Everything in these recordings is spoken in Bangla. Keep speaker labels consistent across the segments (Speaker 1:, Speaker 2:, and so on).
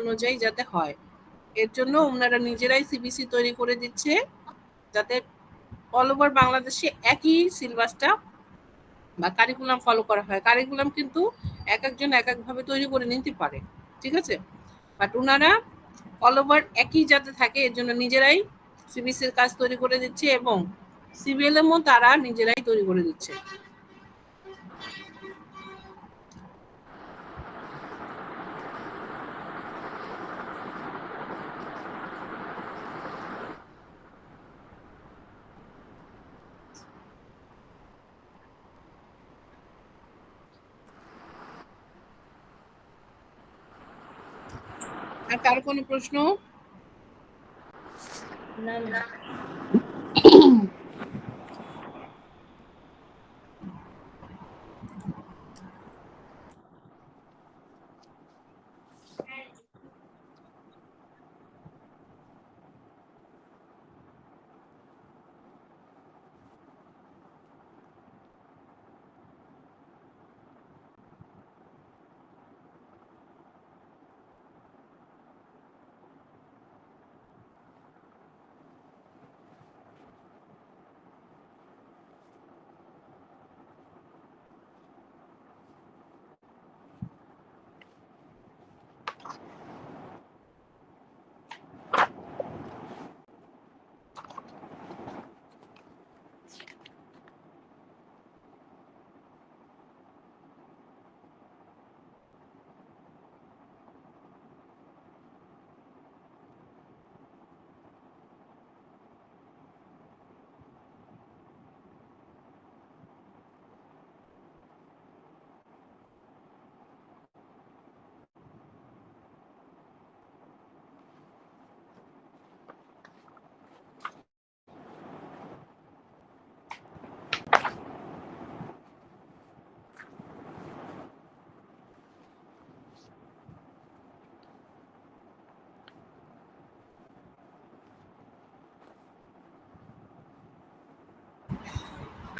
Speaker 1: অনুযায়ী যাতে হয়, এর জন্য ওনারা নিজেরাই সিবিসি তৈরি করে দিচ্ছে, যাতে অল ওভার বাংলাদেশে একই সিলেবাসটা বা কারিকুলাম ফলো করা হয়। কারিকুলাম কিন্তু এক একজন এক একভাবে তৈরি করে নিতে পারে, ঠিক আছে, বাট ওনারা অল ওভার একই যাতে থাকে এর জন্য নিজেরাই সিবিসির কাজ তৈরি করে দিচ্ছে এবং সিবিএলএমও তারা নিজেরাই তৈরি করে দিচ্ছে। আর কার কোনো প্রশ্ন?
Speaker 2: না না।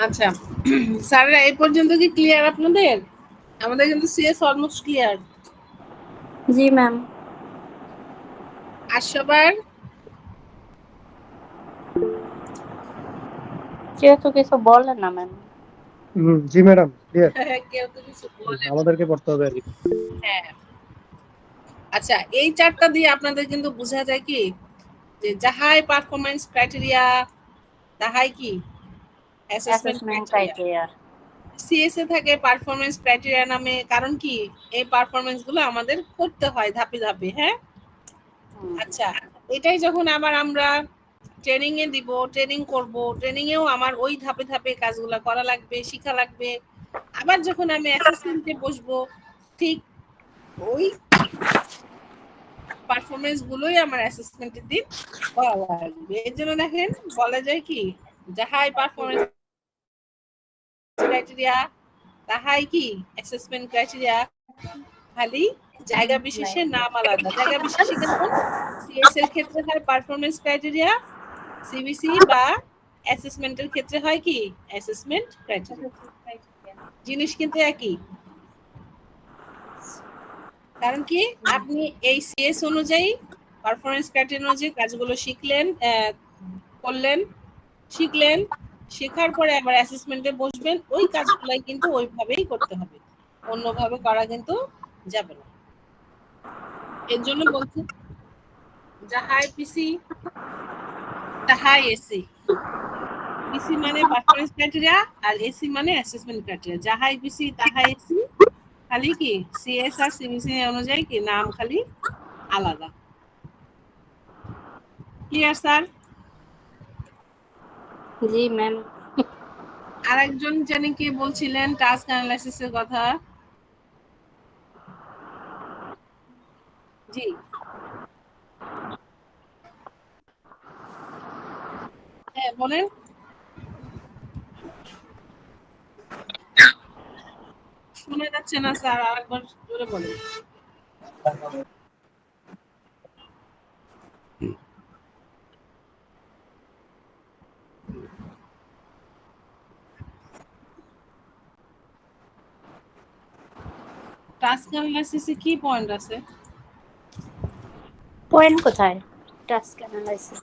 Speaker 1: আচ্ছা স্যাররা এই পর্যন্ত কি ক্লিয়ার আপনাদের? আমাদের কিন্তু সিএস অলমোস্ট ক্লিয়ার।
Speaker 2: জি ম্যাম।
Speaker 1: আর সবার
Speaker 2: কেউ তো কিছু বলে না ম্যাম।
Speaker 3: জি ম্যাডাম ক্লিয়ার।
Speaker 1: কেউ তো কিছু বলে না।
Speaker 3: আমাদেরকে পড়তে হবে আর কি।
Speaker 1: হ্যাঁ আচ্ছা, এই চারটা দিয়ে আপনাদের কিন্তু বোঝা যায় কি যে যাহাই পারফরম্যান্স ক্রাইটেরিয়া তাহাই কি assessment
Speaker 2: assessment
Speaker 1: criteria.
Speaker 2: Criteria.
Speaker 1: CSA থাকে পারফরম্যান্স ক্রাইটেরিয়া নামে, কারণ কি এই পারফরম্যান্স গুলো আমাদের করতে হয় ধাপে ধাপে। হ্যাঁ আচ্ছা, এটাই যখন আবার আমরা ট্রেনিং এ দিব, ট্রেনিং করব, ট্রেনিং এও আমার ওই ধাপে ধাপে কাজগুলো করা লাগবে, শিখা লাগবে। আবার যখন আমি অ্যাসেসমেন্টে বসবো ঠিক ওই পারফরমেন্স গুলোই আমার অ্যাসেসমেন্টের দিন করা লাগবে। এর জন্য দেখেন বলা যায় কি যাহাই পারফরমেন্স ক্রাইটেরিয়া তাহাই কি অ্যাসেসমেন্ট ক্রাইটেরিয়া, খালি জায়গা বিশেষে নাম আলাদা। জায়গা বিশেষে যেমন সিএস এর ক্ষেত্রে হয় পারফরমেন্স ক্রাইটেরিয়া, সিবিসি বা অ্যাসেসমেন্টের ক্ষেত্রে হয় কি অ্যাসেসমেন্ট ক্রাইটেরিয়া। জিনিস কিন্তু একই, কারণ কি আপনি এই সিএস অনুযায়ী পারফরমেন্স ক্রাইটেরিয়া অনুযায়ী কাজগুলো শিখলেন, করলেন, শিখলেন, শেখার পরে আবার অ্যাসেসমেন্টে বসবেন, ওই কাজগুলাই কিন্তু ওইভাবেই করতে হবে, অন্যভাবে করা কিন্তু যাবে না। এর জন্য বলছি যাহাই পিসি তাহাই এসি। পিসি মানে পারফরম্যান্স ক্রাইটেরিয়া আর এসি মানে অ্যাসেসমেন্ট ক্রাইটেরিয়া। যাহাই পিসি তাহাই এসি, খালি কি সিএস আর সিবিসি অনুযায়ী কি নাম খালি আলাদা। Clear sir?
Speaker 2: জি ম্যাম।
Speaker 1: আরেকজন জানি কি বলছিলেন টাস্ক অ্যানালাইসিসের কথা। জি হ্যাঁ বলেন। শোনা যাচ্ছে না স্যার, আরেকবার জোরে বলেন। টাস্ক অ্যানালাইসিসে কি পয়েন্ট আছে?
Speaker 2: পয়েন্ট কোথায়? Task analysis.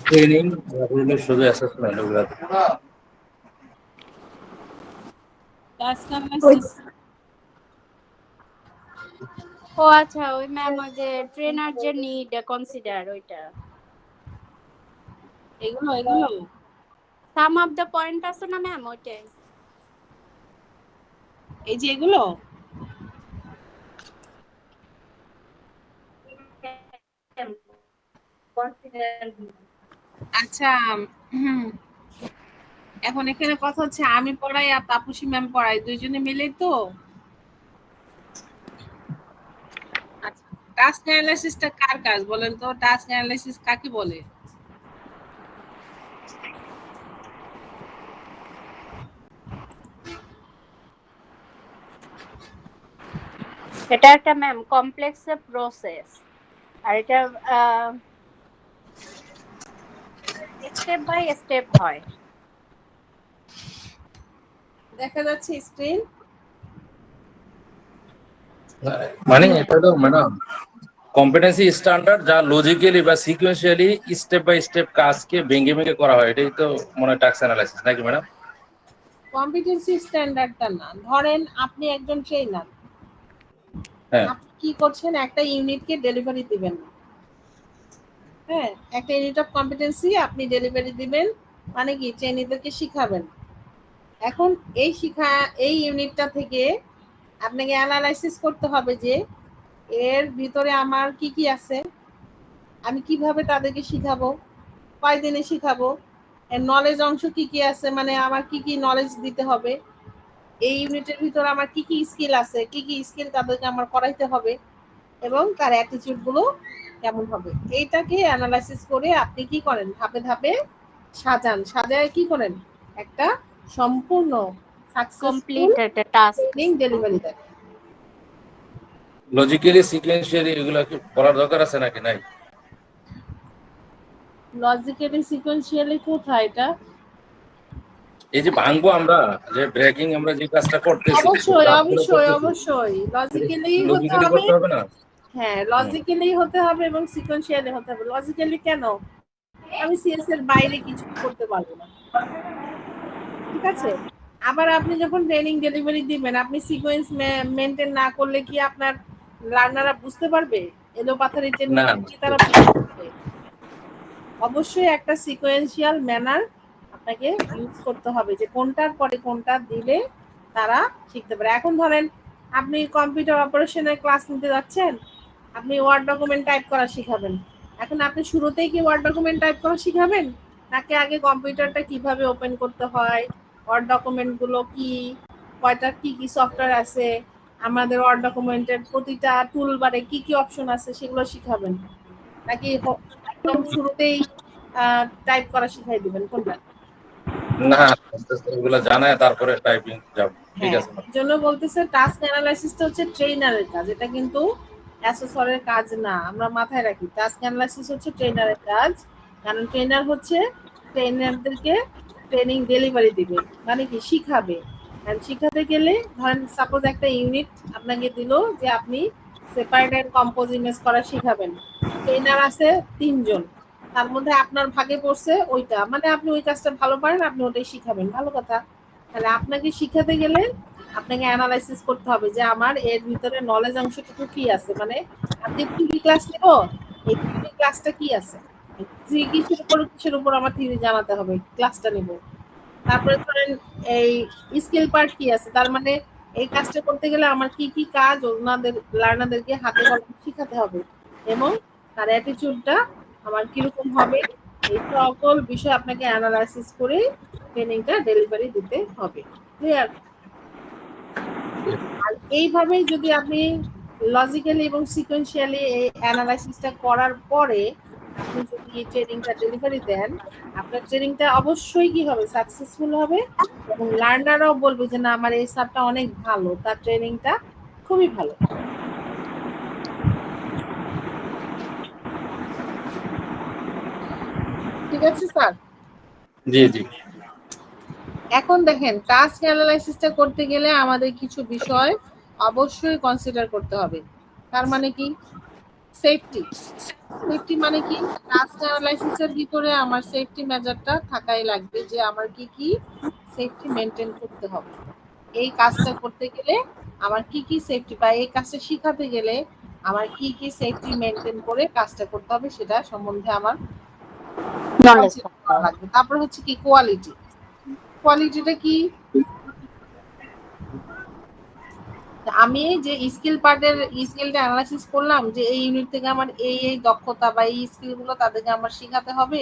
Speaker 4: ট্রেনিং শুধু অ্যাসেসমেন্ট ওগুলো
Speaker 1: টাস্ক অ্যানালাইসিস
Speaker 2: ও আচ্ছা, ওই ম্যাম ওই যে ট্রেনার যে নিড কনসিডার ওইটা।
Speaker 1: এগুলো
Speaker 2: সাম অফ দ্য পয়েন্ট আছে না ম্যাম ওইটাই।
Speaker 1: এই যে এগুলো আচ্ছা। এখন এখানে কথা হচ্ছে আমি পড়াই আর তাপসী ম্যাম পড়াই, দুইজনে মিলেই তো। আচ্ছা, টাস্ক অ্যানালাইসিসটা কার কাজ বলেন তো? টাস্ক অ্যানালাইসিস কাকে বলে?
Speaker 2: এটা একটা ম্যাম কমপ্লেক্স প্রসেস, আর এটা স্টেপ বাই স্টেপ হয়।
Speaker 1: দেখা যাচ্ছে স্ক্রিন?
Speaker 4: মানে এটা তো ম্যাডাম কম্পিটেন্সি স্ট্যান্ডার্ড যা লজিক্যালি বা সিকোয়েন্সিয়ালি স্টেপ বাই স্টেপ কাজকে ভেঙে ভেঙে করা হয়, এটাই তো মনে হয় টাস্ক অ্যানালাইসিস নাকি ম্যাডাম?
Speaker 1: কম্পিটেন্সি স্ট্যান্ডার্ডটা না, ধরেন আপনি একজন ট্রেনার,
Speaker 4: হ্যাঁ
Speaker 1: আপনি কি করছেন? একটা ইউনিটকে ডেলিভারি দিবেন। হ্যাঁ, একটা ইউনিট অফ কম্পিটেন্সি আপনি ডেলিভারি দিবেন, মানে কি ট্রেনিদেরকে শিখাবেন। এখন এই ইউনিটটা থেকে আপনাকে অ্যানালাইসিস করতে হবে যে এর ভিতরে আমার কি কি আছে, আমি কিভাবে তাদেরকে শিখাবো, কয়দিনে শিখাবো, এর নলেজ অংশ কি কি আছে, মানে আমার কি কি নলেজ দিতে হবে, এই ইউনিটের ভিতরে আমার কি কি স্কিল আছে, কি কি স্কিল তাদেরকে আমার করাইতে হবে, এবং তার অ্যাটিটিউড গুলো কেমন হবে, এইটাকে অ্যানালাইসিস করে আপনি কি করেন, ধাপে ধাপে সাজায় কি করেন, একটা সম্পূর্ণ সাকসেসফুল
Speaker 2: কমপ্লিট একটা টাস্ক
Speaker 1: ট্রেনিং ডেলিভারি দেন।
Speaker 4: লজিক্যালি সিকোয়েন্সিয়ালি এগুলো কি করার দরকার আছে নাকি নাই?
Speaker 1: লজিক্যালি সিকোয়েন্সিয়ালি কোথায় এটা?
Speaker 4: এই যে ভাঙবো আমরা, যে ব্রেকিং আমরা যে কাজটা করতেছি
Speaker 1: অবশ্যই লজিক্যালি হতে
Speaker 4: লজিক্যালি
Speaker 1: হবে।
Speaker 4: করতে হবে না?
Speaker 1: হ্যাঁ, লজিক্যালি হতে হবে এবং সিকোয়েন্সিয়ালি হতে হবে। লজিক্যালি কেন? আমি সিএস এর বাইরে কিছু করতে পারবো না, ঠিক আছে? আবার আপনি যখন ট্রেনিং ডেলিভারি দিবেন, আপনি সিকোয়েন্স মেনটেন না করলে কি আপনার লার্নাররা বুঝতে পারবে? এলো পাথারি ট্রেনিং
Speaker 4: না
Speaker 1: কি তারা বুঝতে পারবে? অবশ্যই একটা সিকোয়েন্সিয়াল ম্যানার আপনাকে ইউজ করতে হবে, যে কোনটার পরে কোনটা দিলে তারা শিখতে পারে। এখন ধরেন আপনি কম্পিউটার অপারেশনের ক্লাস নিতে যাচ্ছেন, আপনি ওয়ার্ড ডকুমেন্ট টাইপ করা শিখাবেন। এখন আপনি শুরুতেই কি ওয়ার্ড ডকুমেন্ট টাইপ করা শিখাবেন, নাকি আগে কম্পিউটারটা কিভাবে ওপেন করতে হয়, ওয়ার্ড ডকুমেন্টগুলো কি, কয়টা কি কি সফটওয়্যার আছে, আমাদের ওয়ার্ড ডকুমেন্টের প্রতিটা টুলবারে কি কি অপশন আছে সেগুলো শিখাবেন, নাকি একদম শুরুতেই টাইপ করা শিখাই দিবেন, কোনটা?
Speaker 4: না, এগুলো জানায় তারপরে টাইপিং যাব, ঠিক
Speaker 1: হ্যাঁ,
Speaker 4: আছে
Speaker 1: এই জন্য বলতেছে টাস্ক অ্যানালাইসিসটা হচ্ছে ট্রেনারের কাজ, এটা কিন্তু অ্যাসেসরের কাজ না। আমরা মাথায় রাখি টাস্ক অ্যানালাইসিস হচ্ছে ট্রেনারের কাজ, কারণ ট্রেনার হচ্ছে ট্রেনারদেরকে ট্রেনিং ডেলিভারি দিবে, মানে কি শিখাবে। আর শিখাতে গেলে ধরেন সাপোজ একটা ইউনিট আপনাকে দিল যে আপনি সেপারেট এন্ড কম্পোজ ইমেজ করা শিখাবেন, ট্রেনার আছে 3 জন, তার মধ্যে আপনার ভাগে পড়ছে ওইটা, মানে আপনি ওই কাজটা ভালো পারেন, আপনি ওটাই শিখাবেন, ভালো কথা। তাহলে আপনাকে শিখাতে গেলে আপনাকে অ্যানালাইসিস করতে হবে যে আমার এর ভিতরে নলেজ অংশটুকু কি আছে, মানে আপনি থিওরি ক্লাস নেব, এই থিওরি ক্লাসটা কি আছে, কিসের উপর আমার থিওরি জানাতে হবে, ক্লাসটা নেব। তারপরে ধরেন এই স্কিল পার্ট কি আছে, তার মানে এই কাজটা করতে গেলে আমার কি কি কাজ ওনাদের লার্নারদেরকে হাতে কলমে শিখাতে হবে, এবং তার অ্যাটিটিউডটা আমার কিরকম হবে, এই সকল বিষয় আপনাকে অ্যানালাইসিস করে ট্রেনিংটা ডেলিভারি দিতে হবে। ক্লিয়ার? আর এইভাবেই যদি আপনি লজিক্যালি এবং সিকোয়েন্সিয়ালি এই অ্যানালাইসিসটা করার পরে আপনি যদি ট্রেনিংটা ডেলিভারি দেন, আপনার ট্রেনিংটা অবশ্যই কি হবে, সাকসেসফুল হবে, এবং লার্নাররাও বলবে যে না আমার এই স্যারটা অনেক ভালো, তার ট্রেনিংটা খুবই ভালো। ঠিক আছে স্যার?
Speaker 4: জি জি।
Speaker 1: এখন দেখেন টাস্ক অ্যানালাইসিসটা করতে গেলে আমাদের কিছু বিষয় অবশ্যই কনসিডার করতে হবে। তার মানে কি? সেফটি। সেফটি মানে কি? টাস্ক অ্যানালাইসিসের ভিতরে আমার সেফটি মেজারটা থাকাই লাগবে, যে আমার কি কি সেফটি মেনটেন করতে হবে। এই কাজটা করতে গেলে আমার কি কি সেফটি, বা এই কাজটা শিখাতে গেলে আমার কি কি সেফটি মেনটেন করে কাজটা করতে হবে, সেটা সম্বন্ধে আমার
Speaker 2: নলেজ
Speaker 1: consider করা লাগবে। তারপর হচ্ছে কি কোয়ালিটি। কোয়ালিটিটা কি? আমি যে স্কিল পার্টের স্কিলটা অ্যানালাইসিস করলাম, যে এই ইউনিট থেকে আমার এই এই দক্ষতা বা এই স্কিলগুলো তাদেরকে আমার শেখাতে হবে,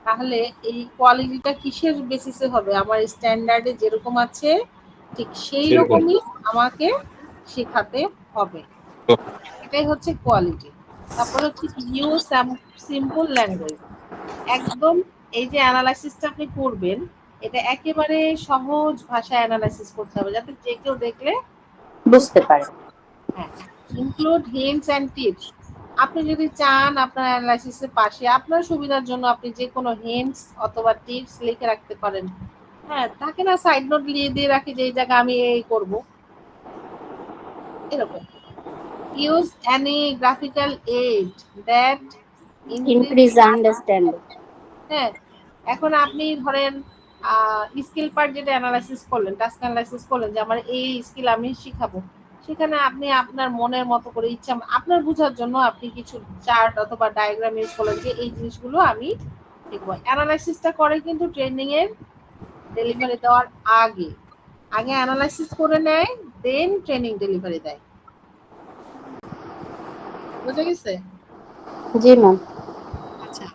Speaker 1: তাহলে এই কোয়ালিটিটা কিসের বেসিসে হবে? আমার স্ট্যান্ডার্ডে যেরকম আছে ঠিক সেই
Speaker 4: সেরকম।
Speaker 1: রকমই আমাকে শেখাতে হবে। এটাই হচ্ছে কোয়ালিটি। তারপর হচ্ছে ইউজ সিম্পল ল্যাঙ্গুয়েজ। একদম এই যে অ্যানালাইসিসটা আপনি করবেন, এটা একেবারে সহজ ভাষায় অ্যানালাইসিস করতে হবে, যাতে যে কেউ দেখলে
Speaker 2: বুঝতে পারে।
Speaker 1: হ্যাঁ। Include hints and tips. আপনি যদি চান আপনার অ্যানালাইসিসের পাশে আপনার সুবিধার জন্য আপনি যে কোনো হিন্টস অথবা টিপস লিখে রাখতে পারেন। হ্যাঁ, থাকে না সাইড নোট দিয়ে রাখি যে এই জায়গায় আমি এই করব, এরকম। Use any graphical aid that
Speaker 2: increase understanding.
Speaker 1: হ্যাঁ, এখন আপনি ধরেন স্কিল পার্ট যেটা অ্যানালাইসিস করলেন, টাস্ক অ্যানালাইসিস করলেন, যে আমার এই স্কিল আমি শিখাবো, সেখানে আপনি আপনার মনের মতো করে ইচ্ছা আপনার বোঝার জন্য আপনি কিছু চার্ট অথবা ডায়াগ্রাম ইউজ করলেন, যে এই জিনিসগুলো আমি দেখবো। অ্যানালাইসিসটা করে কিন্তু ট্রেনিং এর ডেলিভারি দেওয়ার আগে আগে অ্যানালাইসিস করে নেয়, দেন ট্রেনিং ডেলিভারি দেয়। বুঝে গেছে?
Speaker 2: জি ম্যাম।
Speaker 1: আচ্ছা,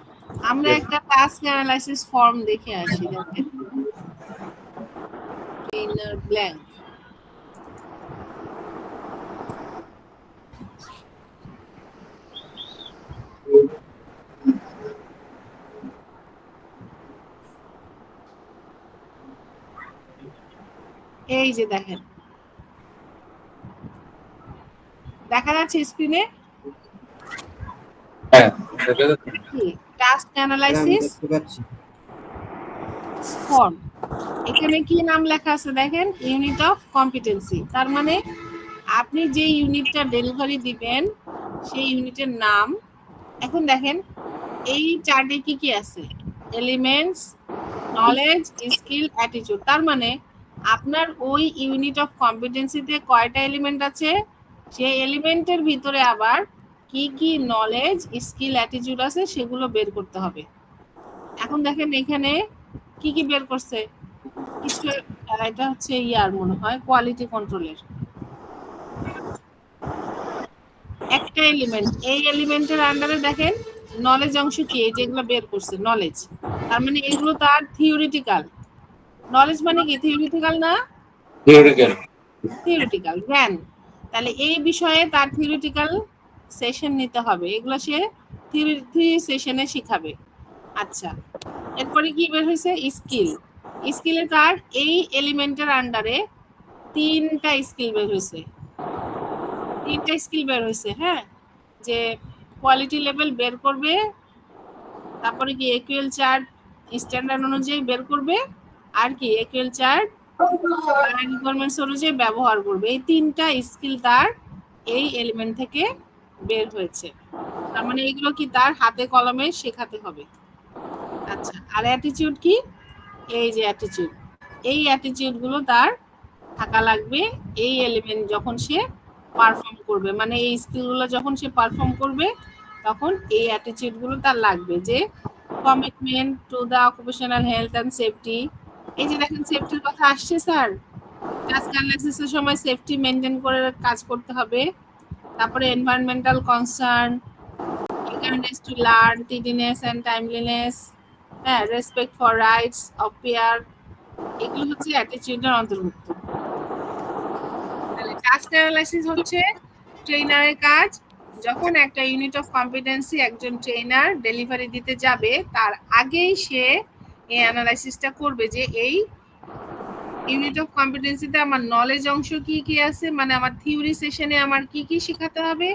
Speaker 1: আমরা একটা টাস্ক অ্যানালাইসিস ফর্ম দেখে আসি। দেখেন, ট্রেনার ব্ল্যাঙ্ক। এই যে দেখেন, দেখা যাচ্ছে স্ক্রিনে
Speaker 4: হ্যাঁ, দেখা যাচ্ছে।
Speaker 1: কি টাস্ক অ্যানালাইসিস ফর্ম। এখানে কি নাম লেখা আছে দেখেন, ইউনিট অফ কম্পিটেন্সি। তার মানে আপনি যে ইউনিটটা ডেলিভারি দিবেন সেই ইউনিটের নাম। এখন দেখেন এই চার্টে কি কি আছে, এলিমেন্টস, নলেজ, স্কিল, অ্যাটিটিউড। তার মানে আপনার ওই ইউনিট অফ কম্পিটেন্সিতে কয়টা এলিমেন্ট আছে, সেই এলিমেন্টের ভিতরে আবার কি কি নলেজ, স্কিল, অ্যাটিটিউড আছে সেগুলো বের করতে হবে। এখন দেখেন এখানে কি কি বের করছে, কিছু এটা হচ্ছে ইয়ার মনে হয় কোয়ালিটি কন্ট্রোলের একটা এলিমেন্ট। এই এলিমেন্টের আন্ডারে দেখেন নলেজ অংশ কি, এই যেগুলো বের করছে নলেজ, তার মানে এগুলো তার থিওরিটিক্যাল নলেজ। মানে কি থিওরিটিক্যাল না?
Speaker 4: থিওরিটিক্যাল।
Speaker 1: থিওরিটিক্যাল জ্ঞান। তাহলে এই বিষয়ে তার থিওরিটিক্যাল সেশন নিতে হবে, এগুলো সে থ্রি সেশনে শিখাবে। আচ্ছা, এরপরে কি বের হয়েছে, স্কিল। স্কিলে তার এই এলিমেন্টের আন্ডারে তিনটা স্কিল বের হয়েছে, তিনটা স্কিল বের হয়েছে। হ্যাঁ, যে কোয়ালিটি লেভেল বের করবে, তারপরে কি একুএল চার্ট স্ট্যান্ডার্ড অনুযায়ী বের করবে, আর কি একুএল চার্ট রিকোয়ারমেন্টস অনুযায়ী ব্যবহার করবে। এই তিনটা স্কিল তার এই এলিমেন্ট থেকে বের হয়েছে। তার মানে এগুলো কি তার হাতে কলমে শেখাতে হবে। আচ্ছা, আর অ্যাটিটিউড কি? এই যে অ্যাটিটিউড, এই অ্যাটিটিউড গুলো তার থাকা লাগবে এই এলিমেন্ট যখন সে পারফর্ম করবে, মানে এই স্কিলগুলো যখন সে পারফর্ম করবে তখন এই অ্যাটিটিউড গুলো তার লাগবে, যে commitment to the occupational health and safety. এই যে দেখেন সেফটির কথা আসছে স্যার, টাস্ক অ্যানালাইসিসের সময় সেফটি মেনটেন করে কাজ করতে হবে। তারপরে environmental concern, eagerness to learn, tidiness and timeliness, হ্যাঁ, respect for rights of pair, এগুলো হচ্ছে অ্যাটিটিউডের অন্তর্ভুক্ত। তাহলে টাস্ক অ্যানালাইসিস হচ্ছে ট্রেনারের কাজ। যখন একটা ইউনিট অফ কম্পিটেন্সি একজন ট্রেনার ডেলিভারি দিতে যাবে, তার আগেই সে এই অ্যানালাইসিসটা করবে, যে এই ইউনিট অফ কম্পিটেন্সিতে আমার নলেজ অংশ কি কি আছে, মানে আমার থিওরি সেশনে আমার কি কি শেখাতে হবে,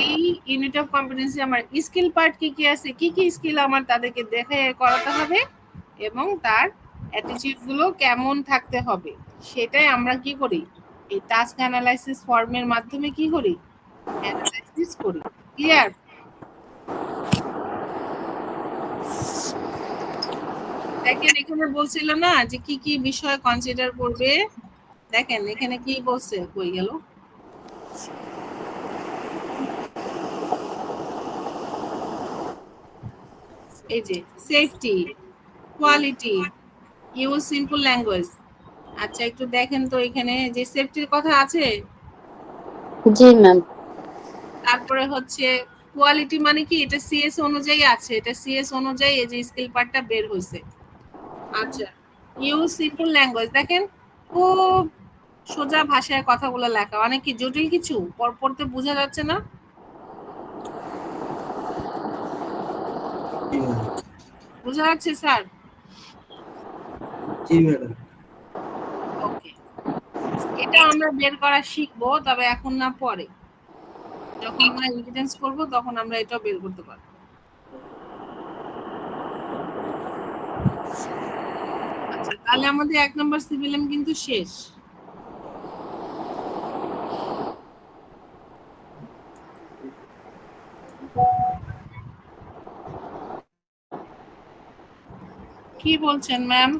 Speaker 1: এই ইউনিট অফ কম্পিটেন্সি আমার স্কিল পার্ট কি কি আছে, কি কি স্কিল আমার তাদেরকে দেখে করাতে হবে, এবং তার অ্যাটিটিউড গুলো কেমন থাকতে হবে সেটাই আমরা কি করি, এই টাস্ক অ্যানালাইসিস ফর্মের মাধ্যমে কি করি, অ্যানালাইসিস করি। ক্লিয়ার? দেখেন এখানে বলছিল না যে কি কি বিষয় কনসিডার করবে, দেখেন এখানে কি বলছে, কই গেল, এই যে safety, quality, use simple language. আচ্ছা একটু দেখেন তো এখানে যে সেফটির কথা আছে,
Speaker 2: জি ম্যাম।
Speaker 1: তারপরে হচ্ছে কোয়ালিটি মানে কি, এটা সিএস অনুযায়ী আছে, এটা সিএস অনুযায়ী এই যে স্কিল পার্টটা বের হইছে। আচ্ছা ইউজ সিম্পল ল্যাঙ্গুয়েজ, দেখেন খুব সোজা ভাষায় কথাগুলো লেখা, অনেক কি জটিল কিছু পড়তে বোঝা যাচ্ছে না? বোঝা যাচ্ছে স্যার?
Speaker 5: জি ম্যাডাম।
Speaker 1: ওকে, এটা আমরা বের করা শিখবো, তবে এখন না, পরে যখন আমরা এভিডেন্স করব তখন আমরা এটা বের করতে পারবো। আচ্ছা তাহলে আমাদের 1 নম্বর সিভিএলএম কিন্তু শেষ। কি বলছেন ম্যাম?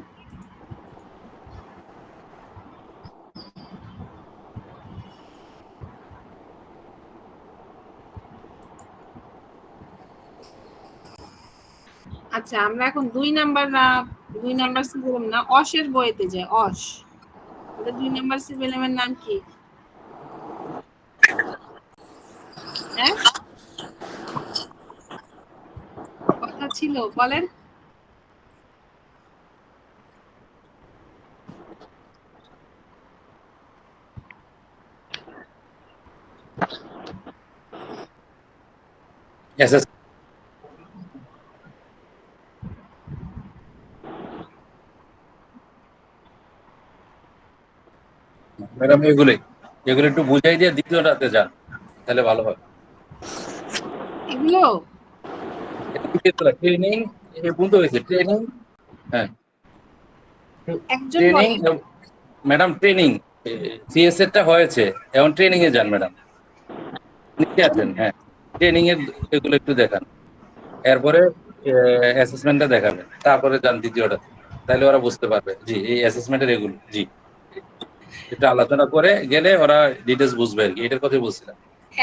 Speaker 1: আচ্ছা আমরা এখন 2 নাম্বার সিভিএলএম না, অশের বইতে যাই। অশ, এটা 2 নাম্বার সিভিএলএম এর নাম কি? হ্যাঁ কথা ছিল, বলেন।
Speaker 4: এসএস ম্যাডাম এগুলো একটু বুঝাই দিয়ে দ্বিতীয়টাতে যান, তাহলে ভালো হয়।
Speaker 1: এগুলো
Speaker 4: ট্রেনিং এই পর্যন্ত হয়েছে, ট্রেনিং, হ্যাঁ
Speaker 1: একজন
Speaker 4: ট্রেনিং
Speaker 1: বলেন।
Speaker 4: ম্যাডাম, ট্রেনিং সিএস এরটা হয়েছে, এখন ট্রেনিং এ যান ম্যাডাম, নিচে আছেন, হ্যাঁ ট্রেনিং এর এগুলো একটু দেখান, এরপরে অ্যাসেসমেন্টটা দেখাবেন, তারপরে যান দ্বিতীয়টা, তাহলে ওরা বুঝতে পারবে। জি এই অ্যাসেসমেন্টের এগুলো, জি একটু আলোচনা করে গেলে ওরা ডিটেলস বুঝবে আর কি, এটার কথাই বলছিলাম।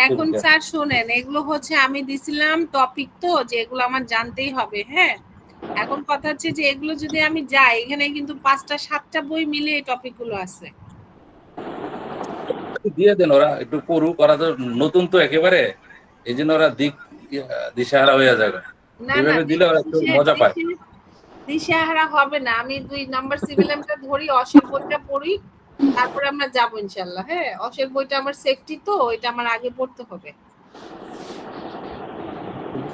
Speaker 1: এখন স্যার শুনেন, এগুলো হচ্ছে আমি দিছিলাম টপিক, তো যে এগুলো আমার জানতেই হবে। হ্যাঁ এখন কথা হচ্ছে যে এগুলো যদি আমি যাই, এখানে কিন্তু 5টা 7টা বই মিলে এই টপিক গুলো আছে।
Speaker 4: দিয়ে দেন, ওরা একটু পড়ুক, ওরা তো নতুন তো একেবারে, এই জন্য ওরা দিশাহারা হয়ে যাবে,
Speaker 1: না না,
Speaker 4: এইভাবে দিলে ওরা একটু মজা পায়।
Speaker 1: দিশাহারা হবে না, আমি 2 নাম্বার সিভিএলএমটা ধরি, অশের বইটা পড়ি, তারপরে আমরা যাব ইনশাআল্লাহ। হ্যাঁ অশের বইটা আমার সেফটি, তো এটা আমার আগে পড়তে হবে।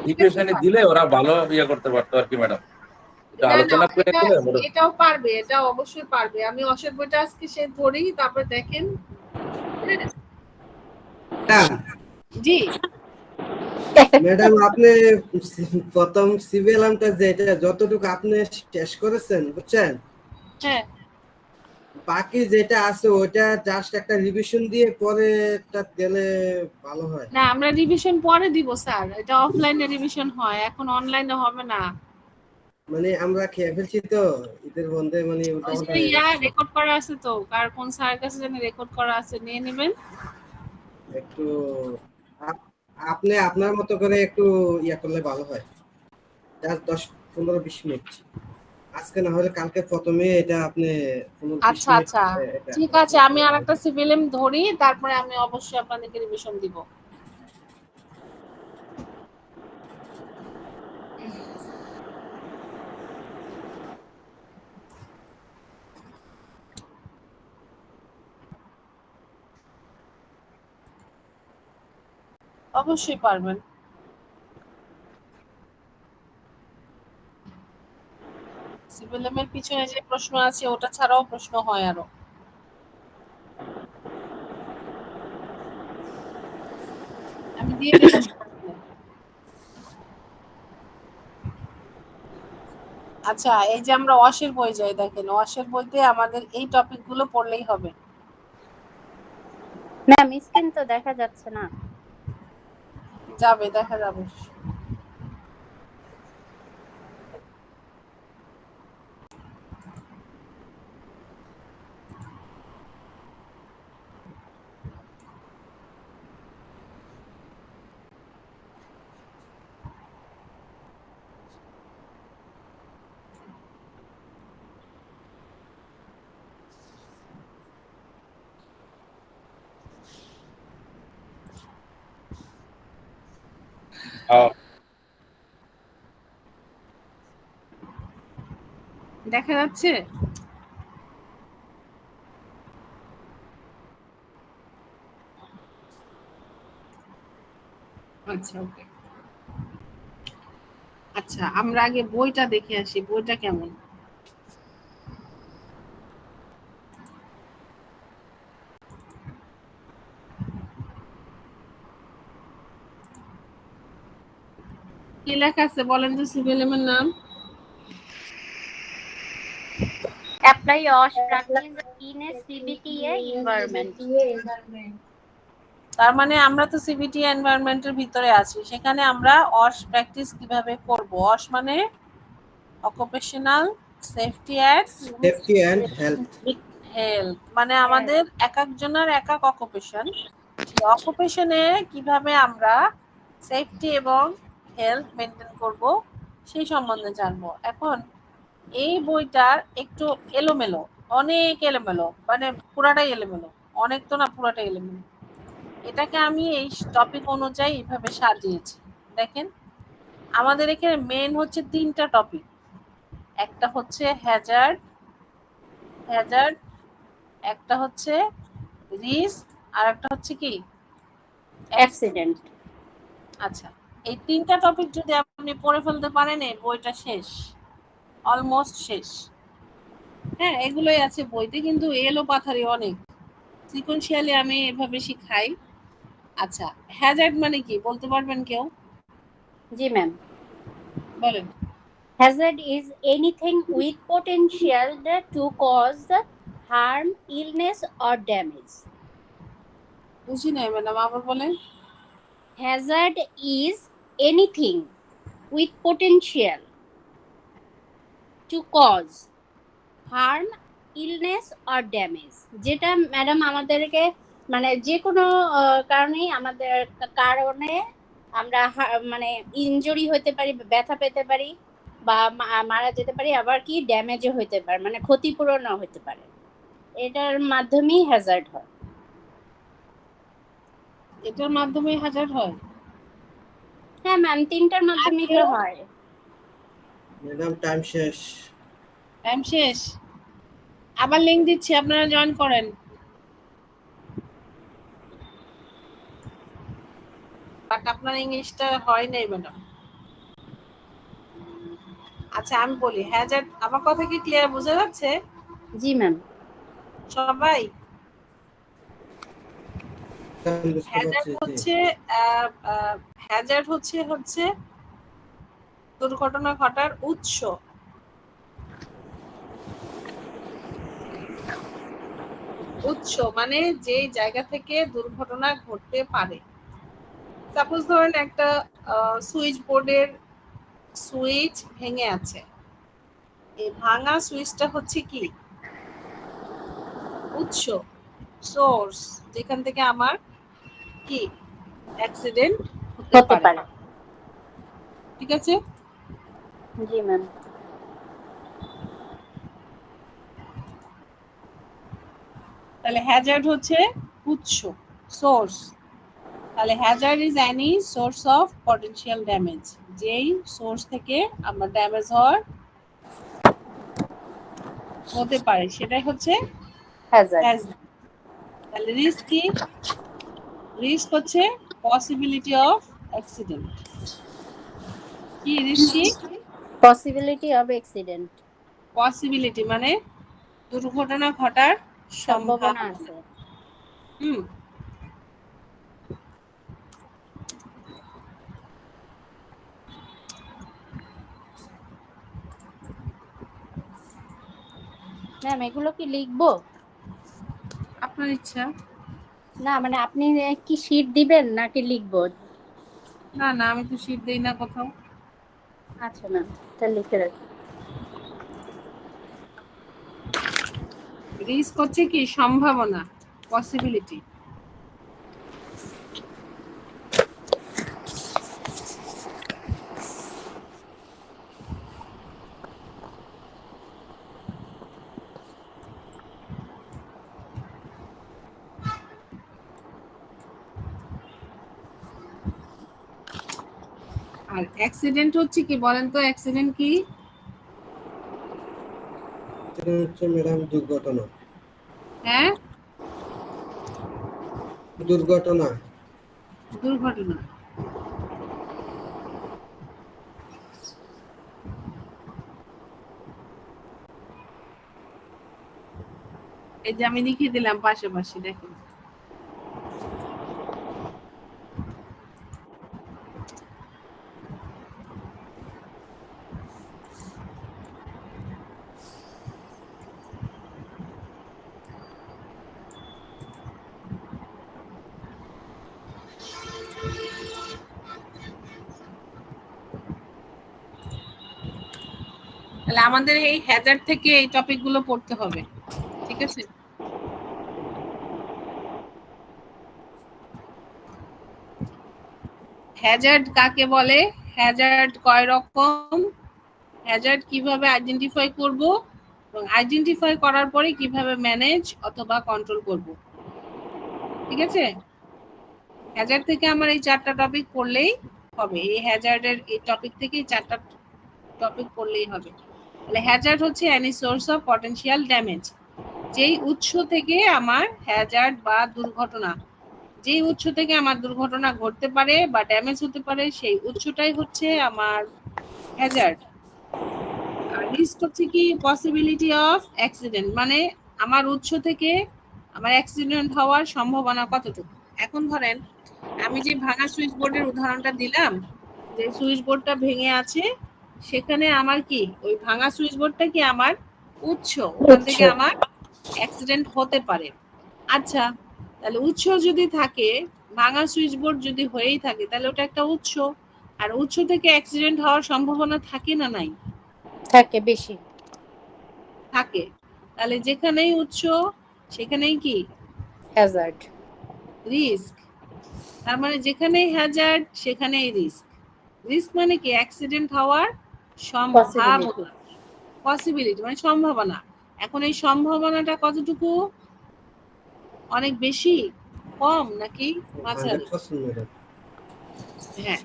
Speaker 4: সিচুয়েশনে দিলে ওরা ভালো ইয়ে করতে পারতো আর কি ম্যাডাম, একটু
Speaker 1: না না,
Speaker 4: আলোচনা করে দিলে
Speaker 1: এটাও পারবে, এটা অবশ্যই পারবে। আমি অশের বইটা আজকে সে ধরি, তারপর দেখেন। হ্যাঁ জি
Speaker 5: ম্যাডাম আপনি প্রথম সিভিএলএমটা যেটা যতটুকু আপনি শেষ করেছেন বুঝছেন,
Speaker 1: হ্যাঁ
Speaker 5: বাকি যেটা আছে ওটা জাস্ট একটা রিভিশন দিয়ে পরেটা গেলে ভালো হয়।
Speaker 1: না, আমরা রিভিশন পরে দিব স্যার, এটা অফলাইনে রিভিশন হয়, এখন অনলাইনে হবে না।
Speaker 5: মানে আমরা খেয়ে ফেলছি তো ঈদের বন্ধে, মানে উল্টাপাল্টা হয়ে গেছে।
Speaker 1: রেকর্ড করা আছে তো, কার কোন স্যারের কাছে জানি রেকর্ড করা আছে, নিয়ে নেবেন।
Speaker 5: একটু আপনি আপনার মতো করে একটু ইয়া করলে ভালো হয়, জাস্ট 10-15-20 মিনিট, আজকে না হলে কালকে প্রথমে এটা আপনি 15-20
Speaker 1: আচ্ছা
Speaker 5: মিনিট
Speaker 1: আচ্ছা ঠিক আছে, আমি আরেকটা সিভিএলএম ধরি, তারপরে আমি অবশ্যই আপনাদেরকে রিভিশন দিব। অবশ্যই পারবেন। সিভিএলএম এর পিছনে যে প্রশ্ন আছে ওটা ছাড়াও প্রশ্ন হয় আরো। আমি দিয়ে দেব। আচ্ছা এই যে আমরা অশের বই যাই, দেখেন অশের বইতে আমাদের এই টপিক গুলো পড়লেই হবে।
Speaker 2: ম্যাম স্ক্রিন তো দেখা যাচ্ছে না।
Speaker 1: যাবে, দেখা যাবে। দেখা যাচ্ছে? আচ্ছা, ওকে। আচ্ছা, আমরা আগে বইটা দেখে আসি, বইটা কেমন। কি লেখা আছে বলেন তো সিভিএলএম এর নাম?
Speaker 2: Apply OSH practice in a CBTA environment.
Speaker 1: তার মানে আমরা তো সিবিটি এনভায়রনমেন্টের ভিতরে আছি, সেখানে আমরা অস প্র্যাকটিস কিভাবে করব। অস মানে occupational safety and
Speaker 5: health.
Speaker 1: Health, মানে আমাদের এক একজনের এক এক অকুপেশন, সেই অকুপেশনে কিভাবে আমরা সেফটি এবং হেলথ মেনটেন করব সেই সম্বন্ধে জানবো। এখন এই বইটার একটু এলোমেলো, অনেক এলোমেলো, মানে পুরাটাই এলোমেলো, অনেক তো না, পুরাটাই এলোমেলো। এটাকে আমি এই টপিক অনুযায়ী এইভাবে সাজিয়েছি। দেখেন, আমাদের এখানে মেন হচ্ছে 3টা টপিক। একটা হচ্ছে হ্যাজার্ড, একটা হচ্ছে রিস্ক, আর একটা হচ্ছে কি
Speaker 2: অ্যাক্সিডেন্ট।
Speaker 1: আচ্ছা, এই 3টা টপিক যদি আপনি পড়ে ফেলতে পারেন এই বইটা শেষ, অলমোস্ট শেষ। হ্যাঁ, এগুলোই আছে বইতে, কিন্তু এলো পাথারি অনেক। সিকোয়েন্সিয়ালি আমি এভাবে শিখাই। আচ্ছা, হ্যাজার্ড মানে কি বলতে পারবেন কেউ?
Speaker 2: জি ম্যাম।
Speaker 1: বলেন।
Speaker 2: Hazard is anything with potential to cause harm, illness or damage.
Speaker 1: বুঝি নাই ম্যাডাম, আবার বলেন।
Speaker 2: Hazard is anything with potential to cause harm, illness or damage. যেটা ম্যাডাম আমাদেরকে মানে যে কোনো কারণেই আমাদের কারণে আমরা মানে ইনজুরি হতে পারি, ব্যথা পেতে পারি বা মারা যেতে পারি, আবার কি ড্যামেজও হতে পারে, মানে ক্ষতিপূরণও হতে পারে। এটার মাধ্যমেই হ্যাজার্ড হয়।
Speaker 1: এটার মাধ্যমে হ্যাজার্ড হয়?
Speaker 2: হ্যাঁ ম্যাম, 3টার মাধ্যমেই তো হয়।
Speaker 5: ম্যাডাম টাইম শেষ।
Speaker 1: টাইম শেষ? আবার লিংক দিচ্ছি, আপনারা জয়েন করেন। বাট আপনার ইংলিশটা হয় নাই ম্যাডাম। আচ্ছা, আমি বলি হ্যাজার্ড, আমার কথা কি ক্লিয়ার বোঝা যাচ্ছে?
Speaker 2: জি ম্যাম।
Speaker 1: সবাই
Speaker 5: বুঝতে
Speaker 1: হ্যাজার্ড
Speaker 5: পারছি।
Speaker 1: হচ্ছে হ্যাজার্ড হচ্ছে দুর্ঘটনা ঘটার উৎস। উৎস মানে যে জায়গা থেকে দুর্ঘটনা ঘটতে পারে। সাপোজ ধরেন একটা সুইচ বোর্ডের সুইচ ভেঙে আছে, এই ভাঙা সুইচটা হচ্ছে কি উৎস, সোর্স, যেখান থেকে আমার কি অ্যাক্সিডেন্ট হতে পারে। ঠিক আছে?
Speaker 2: জি ম্যাম।
Speaker 1: তাহলে হ্যাজার্ড হচ্ছে উৎস, সোর্স। তাহলে Hazard is any source of potential damage, যেই সোর্স থেকে আমার ড্যামেজ হতে পারে সেটাই হচ্ছে
Speaker 2: হ্যাজার্ড।
Speaker 1: তাহলে রিস্ক কি? রিস্ক হচ্ছে পসিবিলিটি অফ অ্যাক্সিডেন্ট। কি রিস্ক? কি
Speaker 2: পসিবিলিটি অফ অ্যাক্সিডেন্ট।
Speaker 1: পসিবিলিটি মানে দুর্ঘটনা ঘটার
Speaker 2: সম্ভাবনা আছে। ম্যাম এগুলো কি লিখবো?
Speaker 1: আপনার ইচ্ছা।
Speaker 2: না মানে আপনি কি শীট দিবেন নাকি লিখবো?
Speaker 1: না না, আমি তো শীট দেই না কোথাও।
Speaker 2: আচ্ছা ম্যাম, তাহলে লিখে রাখি।
Speaker 1: রিস্ক হচ্ছে কি সম্ভাবনা, পসিবিলিটি। আর অ্যাক্সিডেন্ট হচ্ছে কি বলেন তো, অ্যাক্সিডেন্ট কি?
Speaker 5: এটা হচ্ছে ম্যাডাম দুর্ঘটনা।
Speaker 1: হ্যাঁ,
Speaker 5: দুর্ঘটনা।
Speaker 1: দুর্ঘটনা। এই যে আমি লিখে দিলাম পাশাপাশি, দেখেন। তাহলে আমাদের এই হ্যাজার্ড থেকে এই টপিকগুলো পড়তে হবে, ঠিক আছে? হ্যাজার্ড কাকে বলে, হ্যাজার্ড কয় রকম, হ্যাজার্ড কিভাবে আইডেন্টিফাই করব, এবং আইডেন্টিফাই করার পরে কিভাবে ম্যানেজ অথবা কন্ট্রোল করব, ঠিক আছে? হ্যাজার্ড থেকে আমার এই 4টা টপিক পড়লেই হবে। এই হ্যাজার্ডের এই টপিক থেকে 4টা টপিক পড়লেই হবে। তাহলে হ্যাজার্ড হচ্ছে any source of potential damage, যেই উৎস থেকে আমার হ্যাজার্ড বা দুর্ঘটনা, যেই উৎস থেকে আমার দুর্ঘটনা ঘটতে পারে বা ড্যামেজ হতে পারে, সেই উৎসটাই হচ্ছে আমার হ্যাজার্ড। আর রিস্ক হচ্ছে কি পসিবিলিটি অফ অ্যাক্সিডেন্ট, মানে আমার উৎস থেকে আমার অ্যাক্সিডেন্ট হওয়ার সম্ভাবনা কতটুকু। এখন ধরেন আমি যে ভাঙা সুইচ বোর্ডের উদাহরণটা দিলাম, যে সুইচ বোর্ডটা ভেঙে আছে, সেখানে আমার কি ওই ভাঙা সুইচ বোর্ডটা কি আমার উৎস, ওখান থেকে আমার অ্যাক্সিডেন্ট হতে পারে। আচ্ছা, তাহলে উৎস যদি থাকে, ভাঙা সুইচ বোর্ড যদি হয়েই থাকে, তাহলে ওটা একটা উৎস। আর উৎস থেকে অ্যাক্সিডেন্ট হওয়ার সম্ভাবনা থাকে না নাই?
Speaker 2: থাকে, বেশি
Speaker 1: থাকে। তাহলে যেখানেই উৎস সেখানেই কি
Speaker 2: হ্যাজার্ড।
Speaker 1: রিস্ক। তার মানে যেখানেই হ্যাজার্ড সেখানেই রিস্ক। রিস্ক মানে কি অ্যাক্সিডেন্ট হওয়ার সম্ভাবনা, পসিবিলিটি মানে সম্ভাবনা। এখন এই সম্ভাবনাটা কতটুকু, অনেক বেশি, কম নাকি মাঝারি?
Speaker 5: 100% ম্যাডাম।
Speaker 1: হ্যাঁ,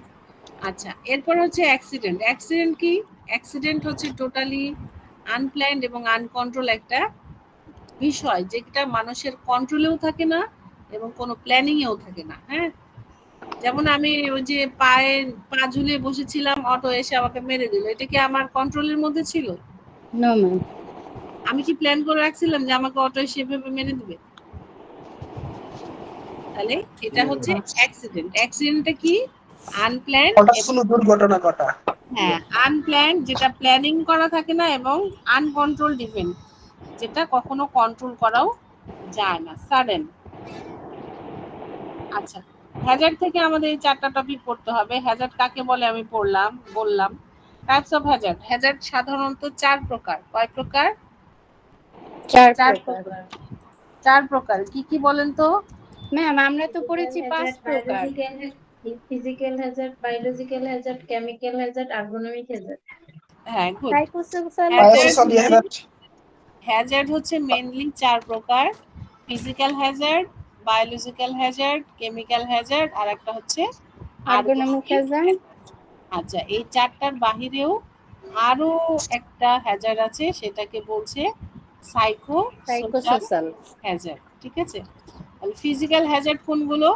Speaker 1: আচ্ছা। এরপর হচ্ছে অ্যাক্সিডেন্ট। অ্যাক্সিডেন্ট কি? অ্যাক্সিডেন্ট হচ্ছে টোটালি আনপ্ল্যান্ড এবং আনকন্ট্রোল একটা বিষয়, যেটা মানুষের কন্ট্রোলেও থাকে না এবং কোনো প্ল্যানিং এও থাকে না। হ্যাঁ, যেমন আমি ওই যে পা ঝুলিয়ে বসেছিলাম, অটো এসে আমাকে মেরে দিল, এটা কি আমার কন্ট্রোলের মধ্যে ছিল?
Speaker 2: No ma'am.
Speaker 1: আমি কি প্ল্যান করে রাখছিলাম যে আমাকে অটো এসে এভাবে মেরে দিবে? তাহলে এটা হচ্ছে অ্যাক্সিডেন্ট। অ্যাক্সিডেন্টটা কি আনপ্ল্যান্ড,
Speaker 3: দুর্ঘটনা ঘটা।
Speaker 1: হ্যাঁ আনপ্ল্যান্ড, যেটা প্ল্যানিং করা থাকে না, এবং আনকন্ট্রোলড ইভেন্ট, যেটা কখনো কন্ট্রোল করাও যায় না, সাডেন। আচ্ছা, হ্যাজার্ড থেকে আমাদের এই 4টা টপিক পড়তে হবে। হ্যাজার্ড কাকে বলে আমি বললাম। Types of Hazard. হ্যাজার্ড সাধারণত 4 প্রকার। কয় প্রকার? 4 প্রকার। 4 প্রকার কি কি বলেন তো?
Speaker 2: ম্যাম আমরা তো পড়েছি 5 প্রকার।
Speaker 6: Physical hazard, biological hazard, chemical hazard, ergonomic hazard.
Speaker 1: হ্যাঁ, গুড। হ্যাজার্ড হচ্ছে মেইনলি 4 প্রকার: physical hazard, biological hazard, chemical hazard, আর একটা হচ্ছে
Speaker 2: আর্গোনমিক হ্যাজার্ড।
Speaker 1: আচ্ছা, এই 4টার বাহিরেও আরো একটা হ্যাজার্ড আছে, সেটাকে বলছে সাইকোসোশ্যাল হ্যাজার্ড, ঠিক আছে? তাহলে ফিজিক্যাল হ্যাজার্ড কোনগুলো?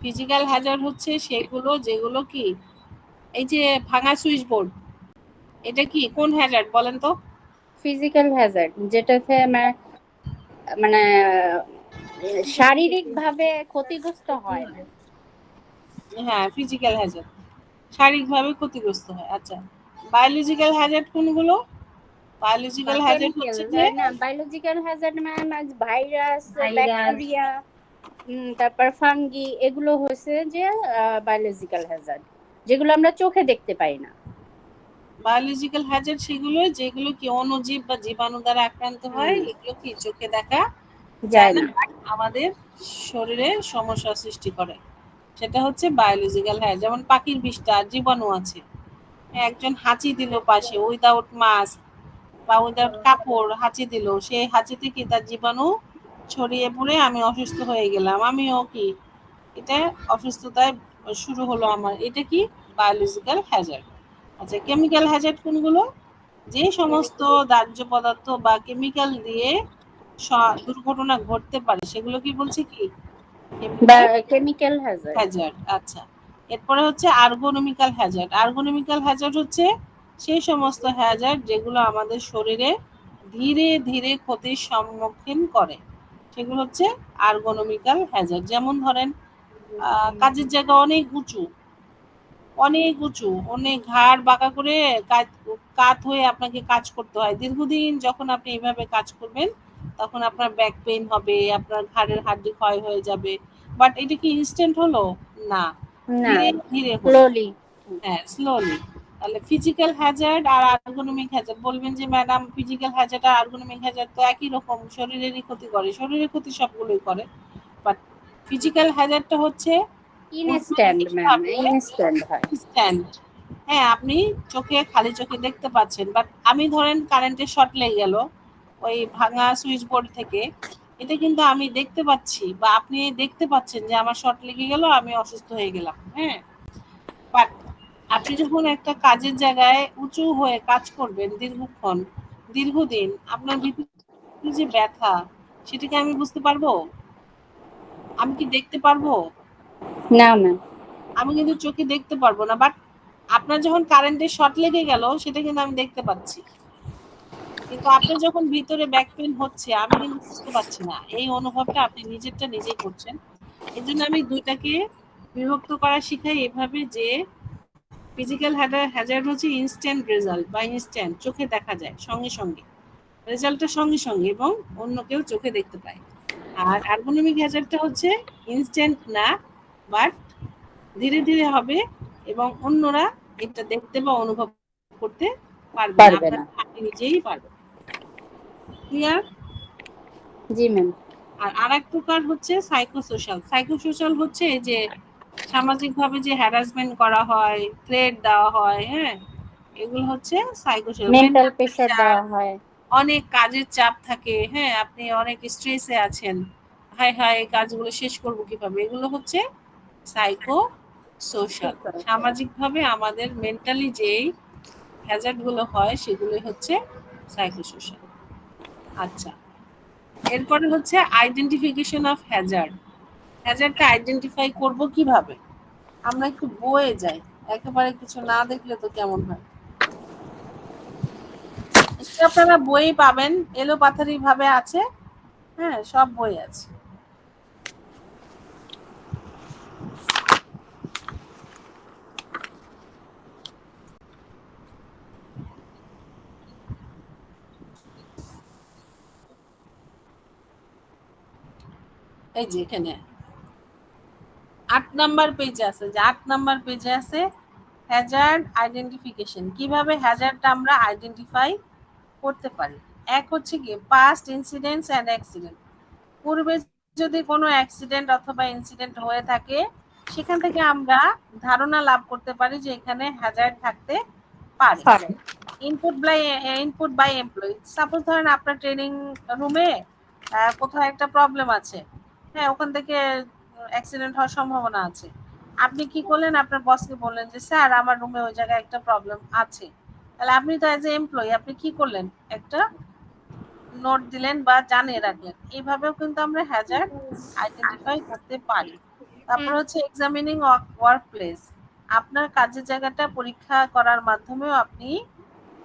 Speaker 1: ফিজিক্যাল হ্যাজার্ড হচ্ছে সেগুলো যেগুলো কি, এই যে ভাঙা সুইচ বোর্ড, এটা কি কোন হ্যাজার্ড বলেন তো?
Speaker 2: ফিজিক্যাল হ্যাজার্ড, যেটাতে মানে শারীরিক ভাবে ক্ষতিগ্রস্ত হয় না।
Speaker 1: হ্যাঁ, ফিজিক্যাল হ্যাজার্ড শারীরিকভাবে ক্ষতিগ্রস্ত হয়। আচ্ছা, বায়োলজিক্যাল হ্যাজার্ড কোনগুলো? বায়োলজিক্যাল হ্যাজার্ড হচ্ছে যে
Speaker 2: না, biological Hazard ma'am virus, bacteria, তারপর ফাঙ্গি, এগুলো হচ্ছে যে বায়োলজিক্যাল হ্যাজার্ড, যেগুলো আমরা চোখে দেখতে পাই না।
Speaker 1: বায়োলজিক্যাল হ্যাজার্ড সেগুলো যেগুলো কি অণুজীব বা জীবাণু দ্বারা আক্রান্ত হয়, এগুলো কি চোখে দেখা যায় না, আমাদের শরীরে সমস্যা সৃষ্টি করে, সেটা হচ্ছে বায়োলজিক্যাল হ্যাজার্ড। যেমন পাখির বিষ্ঠা, জীবাণু আছে, একজন হাঁচি দিল পাশে উইদাউট মাস্ক বা উইদাউট কাপড় হাঁচি দিল, সেই হাঁচিতে কি তার জীবাণু ছড়িয়ে পড়ে আমি অসুস্থ হয়ে গেলাম, আমিও কি এটা অসুস্থতায় শুরু হলো আমার, এটা কি বায়োলজিক্যাল হ্যাজার্ড। আচ্ছা, কেমিক্যাল হ্যাজার্ড কোনগুলো? যে সমস্ত দাহ্য পদার্থ বা কেমিক্যাল দিয়ে দুর্ঘটনা ঘটতে পারে সেগুলো কি বলছে কি
Speaker 2: কেমিক্যাল হ্যাজার্ড।
Speaker 1: হ্যাজার্ড। আচ্ছা, এরপরে হচ্ছে আর্গোনমিক্যাল হ্যাজার্ড। আর্গোনমিক্যাল হ্যাজার্ড হচ্ছে সেই সমস্ত হ্যাজার্ড যেগুলো আমাদের শরীরে ধীরে ধীরে ক্ষতির সম্মুখীন করে, সেগুলো হচ্ছে আর্গোনমিক্যাল হ্যাজার্ড। যেমন ধরেন কাজের জায়গা অনেক উঁচু, অনেক ঘাড় বাঁকা করে কাত হয়ে আপনাকে কাজ করতে হয় দীর্ঘদিন। যখন আপনি এইভাবে কাজ করবেন তখন আপনার ব্যাক পেইন হবে, আপনার ঘাড়ের হাড্ডি ক্ষয় হয়ে যাবে। বাট এটা কি ইনস্ট্যান্ট হলো? না, ধীরে ধীরে
Speaker 2: স্লোলি।
Speaker 1: হ্যাঁ, স্লোলি। তাহলে ফিজিক্যাল হ্যাজার্ড আর আর্গোনমিক হ্যাজার্ড, বলবেন যে ম্যাডাম ফিজিক্যাল হ্যাজার্ড আর আর্গোনমিক হ্যাজার্ড তো একই রকম, শরীরেরই ক্ষতি করে। শরীরের ক্ষতি সবগুলোই করে, বাট ফিজিক্যাল হ্যাজার্ডটা হচ্ছে
Speaker 2: ইনস্ট্যান্ট ম্যাম, ইনস্ট্যান্ট হয়।
Speaker 1: ইনস্ট্যান্ট। হ্যাঁ, আপনি খালি চোখে দেখতে পাচ্ছেন, বাট আমি ধরেন কারেন্টের শর্ট লেগে গেল ওই ভাঙা সুইচ বোর্ড থেকে, এটা কিন্তু আমি দেখতে পাচ্ছি বা আপনি দেখতে পাচ্ছেন যে আমার শর্ট লেগে গেল, আমি অসুস্থ হয়ে গেলাম। হ্যাঁ, বাট আপনি যখন একটা কাজের জায়গায় উঁচু হয়ে কাজ করবেন দীর্ঘদিন, আপনার ভিতরে যে ব্যথা সেটাকে আমি বুঝতে পারবো? আমি কি দেখতে পারবো?
Speaker 2: না ম্যাম,
Speaker 1: আমি কিন্তু চোখে দেখতে পারবো না, বাট আপনার যখন কারেন্টের শর্ট লেগে গেল সেটা কিন্তু আমি দেখতে পাচ্ছি, কিন্তু আপনার যখন ভিতরে ব্যাক পেইন হচ্ছে আমি কিন্তু বুঝতে পারছি না। এই অনুভবটা আপনি নিজেরটা নিজেই করছেন। এই জন্য আমি দুইটাকে বিভক্ত করা শিখাই এভাবে যে ফিজিক্যাল হ্যাজার্ড হচ্ছে ইনস্ট্যান্ট রেজাল্ট বা ইনস্ট্যান্ট, চোখে দেখা যায় সঙ্গে সঙ্গে, রেজাল্টটা সঙ্গে সঙ্গে এবং অন্য কেউ চোখে দেখতে পায়। আর আর্গোনমিক হ্যাজার্ডটা হচ্ছে ইনস্ট্যান্ট না, বাট ধীরে ধীরে হবে এবং অন্যরা এটা দেখতে বা অনুভব করতে পারবে না, আপনি নিজেই পারবেন। ক্লিয়ার?
Speaker 2: জি ম্যাম।
Speaker 1: আর আরেক প্রকার হচ্ছে সাইকোসোশ্যাল। সাইকোসোশ্যাল হচ্ছে যে সামাজিকভাবে যে হ্যারাসমেন্ট করা হয়, থ্রেট দেওয়া হয়, হ্যাঁ, এগুলো হচ্ছে সাইকোসোশ্যাল।
Speaker 2: মেন্টাল প্রেসার দেওয়া হয়,
Speaker 1: অনেক কাজের চাপ থাকে, হ্যাঁ, আপনি অনেক স্ট্রেসে আছেন, হায় হায় এই কাজগুলো শেষ করব কিভাবে, এগুলো হচ্ছে সাইকো সোশ্যাল। সামাজিকভাবে আমাদের মেন্টালি যেই হ্যাজার্ড গুলো হয় সেগুলো হচ্ছে সাইকোসোশ্যাল। আচ্ছা, এরপরে হচ্ছে আইডেন্টিফিকেশন অফ হ্যাজার্ড। হ্যাজার্ডটা আইডেন্টিফাই করব কিভাবে? আমরা একটু বয়ে যাই, একেবারে কিছু না দেখলে তো কেমন হয়। আপনারা বই পাবেন, এলোপাথারি ভাবে আছে, হ্যাঁ, সব বই আছে। এই যে এখানে 8 নাম্বার পেজে আছে, যে 8 নাম্বার পেজে আছে হ্যাজার্ড আইডেন্টিফিকেশন, কিভাবে হ্যাজার্ডটা আমরা আইডেন্টিফাই করতে পারি। এক হচ্ছে কি পাস্ট ইনসিডেন্টস এন্ড অ্যাক্সিডেন্ট। পূর্বে যদি কোনো অ্যাক্সিডেন্ট অথবা ইনসিডেন্ট হয়ে থাকে সেখান থেকে আমরা ধারণা লাভ করতে পারি যে এখানে হ্যাজার্ড থাকতে পারে। Input by employee. সাপোজ ধরেন আপনার ট্রেনিং রুমে কোথাও একটা প্রবলেম আছে, হ্যাঁ, ওখান থেকে অ্যাক্সিডেন্ট হওয়ার সম্ভাবনা আছে। আপনি কি করলেন? আপনার বসকে বললেন যে স্যার আমার রুমে ওই জায়গায় একটা প্রবলেম আছে। তাহলে আপনি তো অ্যাজ এ এমপ্লয়ি আপনি কি করলেন? একটা নোট দিলেন বা জানিয়ে রাখলেন। এইভাবেও কিন্তু আমরা হ্যাজার্ড আইডেন্টিফাই করতে পারি। তারপর হচ্ছে এক্সামিনিং ওয়ার্ক প্লেস। আপনার কাজের জায়গাটা পরীক্ষা করার মাধ্যমেও আপনি